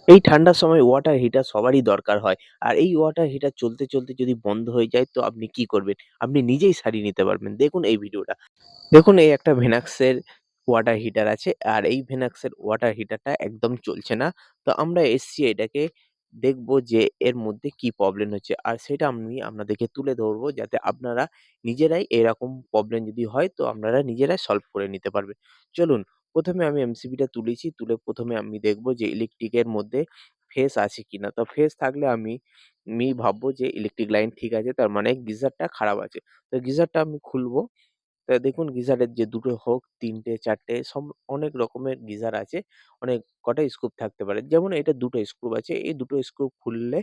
এই ঠান্ডার সময় ওয়াটার হিটার সবারই দরকার হয়। আর এই ওয়াটার হিটার চলতে, চলতে যদি বন্ধ হয়ে যায় তো আপনি কি করবেন? আপনি নিজেই সারিয়ে নিতে পারবেন। দেখুন এই ভিডিওটা। দেখুন এই একটা ভেনাক্সের ওয়াটার হিটার আছে। আর এই ভেনাক্সের ওয়াটার হিটারটা একদম চলছে না। তো আমরা এসছি এটাকে দেখব যে এর মধ্যে কি প্রবলেম হচ্ছে। আর সেটা আমি আপনাদেরকে তুলে ধরবো যাতে আপনারা নিজেরাই এরকম প্রবলেম যদি হয় তো আপনারা নিজেরাই সলভ করে নিতে পারবেন। চলুন ১ম এ আমি এমসিবিটা তুলেছি। তুলে ১ম এ আমি দেখব যে ইলেকট্রিকের মধ্যে ফেজ আছে কিনা। তো ফেজ থাকলে আমি ভাববো যে ইলেকট্রিক লাইন ঠিক আছে, তার মানে গিজারটা খারাপ আছে। তো গিজারটা আমি খুলবো। তা দেখুন গিজারের যে ২ টো হোক, ৩ টে, ৪ টে অনেক রকমের গিজার আছে। অনেক কটা স্ক্রু থাকতে পারে। যেমন এটা ২ টো স্ক্রু আছে। এই ২ টো স্ক্রু খুললে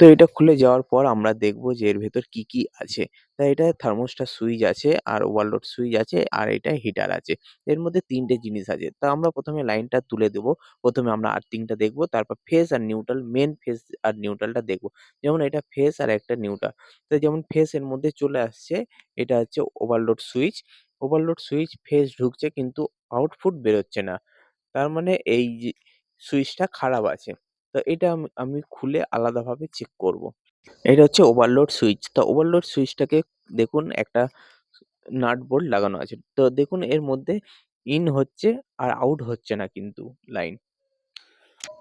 তো এটা খুলে যাওয়ার পর আমরা দেখব যে এর ভেতর কি, কি আছে। তা এটা থার্মোস্ট্যাট সুইচ আছে, আর ওভারলোড সুইচ আছে, আর এটা হিটার আছে। এর মধ্যে ৩ টে জিনিস আছে। তা আমরা ১ম এ লাইনটা তুলে দেব। ১ম এ আমরা আর্থিংটা দেখব। তারপর ফেজ আর নিউট্রাল, মেইন ফেজ আর নিউট্রালটা দেখব। যেমন এটা ফেজ আর একটা নিউট্রাল। তো যেমন ফেজ এর মধ্যে চলে আসছে, এটা হচ্ছে overload switch. Overload switch phase ঢুকছে কিন্তু আউটপুট বেরোচ্ছে না। তার মানে এই যে সুইচটা খারাপ আছে। তো এটা আমি খুলে আলাদাভাবে চেক করব। এটা হচ্ছে ওভারলোড সুইচ। তো ওভারলোড সুইচটাকে দেখুন একটা নাট বোল্ট লাগানো আছে। তো দেখুন এর মধ্যে ইন হচ্ছে আর আউট হচ্ছে না কিন্তু লাইন।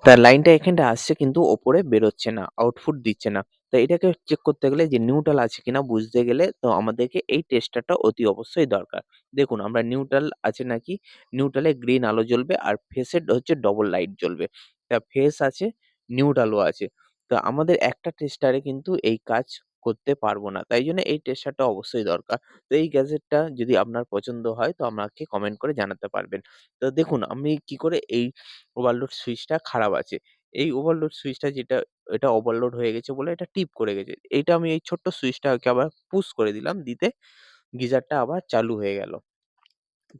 তার লাইনটা এখানটায় আসছে কিন্তু ওপরে বেরোচ্ছে না, আউটপুট দিচ্ছে না। তো এটাকে চেক করতে গেলে যে নিউট্রাল আছে কিনা বুঝতে গেলে তো আমাদেরকে এই টেস্টারটা অতি অবশ্যই দরকার। দেখুন আমরা নিউট্রাল আছে নাকি, নিউট্রালে গ্রিন আলো জ্বলবে আর ফেসে হচ্ছে ডবল লাইট জ্বলবে। তা ফেস আছে, নিউট্রালও আছে। তো আমাদের একটা টেস্টারে কিন্তু এই কাজ করতে পারবো না। তাই জন্য এই টেস্টারটা অবশ্যই দরকার। তো এই গ্যাজেটটা যদি আপনার পছন্দ হয় তো আমাকে কমেন্ট করে জানাতে পারবেন। তো দেখুন আমি কি করে এই ওভারলোড সুইচটা খারাপ আছে। এই ওভারলোড সুইচটা এটা ওভারলোড হয়ে গেছে বলে এটা টিপ করে গেছে। এইটা আমি এই ছোট্ট সুইচটাকে আবার পুশ করে দিলাম। দিতে গিজারটা আবার চালু হয়ে গেল।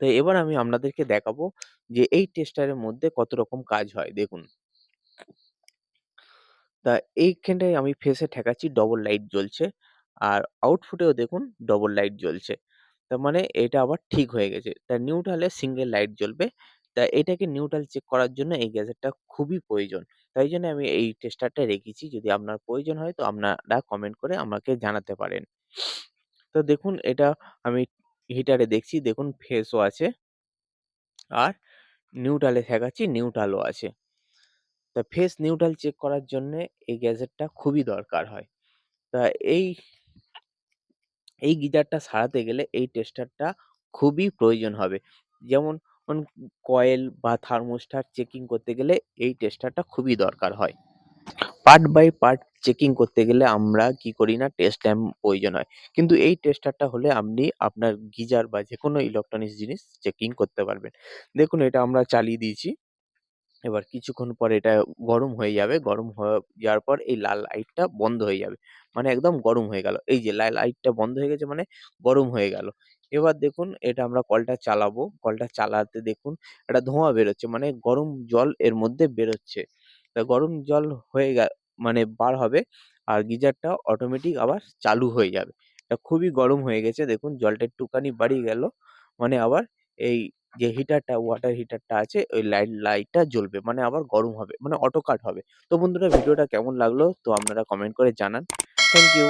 তো এবার আমি আপনাদেরকে দেখাবো যে এই টেস্টারের মধ্যে কত রকম কাজ হয় দেখুন। তা এইখানটায় আমি ফেসে ঠেকাচ্ছি ডবল লাইট জ্বলছে। আর আউটপুটেও দেখুন ডবল লাইট জ্বলছে। তার মানে এটা আবার ঠিক হয়ে গেছে। তা নিউট্রালে সিঙ্গেল লাইট জ্বলবে। তা এটাকে নিউট্রাল চেক করার জন্য এই গ্যাজেটটা খুবই প্রয়োজন। তাই জন্য আমি এই টেস্টারটা রেখেছি। যদি আপনার প্রয়োজন হয় তো আপনারা কমেন্ট করে আমাকে জানাতে পারেন। তো দেখুন এটা আমি হিটারে দেখছি, দেখুন ফেসও আছে আর নিউট্রালে ঠেকাচ্ছি, নিউট্রালও আছে। তা ফেস নিউট্রাল চেক করার জন্যে এই গ্যাজেটটা খুবই দরকার হয়। তা এই এই গিজারটা সারাতে গেলে এই টেস্টারটা খুবই প্রয়োজন হবে। যেমন কয়েল বা থার্মোস্ট্যাট চেকিং করতে গেলে এই টেস্টারটা খুবই দরকার হয়। পার্ট বাই পার্ট চেকিং করতে গেলে আমরা কি করি না, টেস্ট ল্যাম্প প্রয়োজন হয়। কিন্তু এই টেস্টারটা হলে আপনি আপনার গিজার বা যেকোনো ইলেকট্রনিক্স জিনিস চেকিং করতে পারবেন। দেখুন এটা আমরা চালিয়ে দিয়েছি। এবার কিছুক্ষণ পরে এটা গরম হয়ে যাবে। গরম হয়ে যাওয়ার পর এই লাল লাইটটা বন্ধ হয়ে যাবে। মানে একদম গরম হয়ে গেল। এই যে লাল লাইটটা বন্ধ হয়ে গেছে মানে গরম হয়ে গেল। এবার দেখুন এটা আমরা কলটা চালাবো। কলটা চালাতে দেখুন একটা ধোঁয়া বেরোচ্ছে। মানে গরম জল এর মধ্যে বেরোচ্ছে। তা গরম জল হয়ে মানে বার হবে আর গিজারটা অটোমেটিক আবার চালু হয়ে যাবে। এটা খুবই গরম হয়ে গেছে। দেখুন জলটা একটুখানি বাড়িয়ে গেল। মানে আবার এই যে হিটারটা, ওয়াটার হিটারটা আছে ওই লাইটটা জ্বলবে। মানে আবার গরম হবে। মানে অটো কাট হবে। তো বন্ধুরা ভিডিওটা কেমন লাগলো তো আপনারা কমেন্ট করে জানান। Thank you.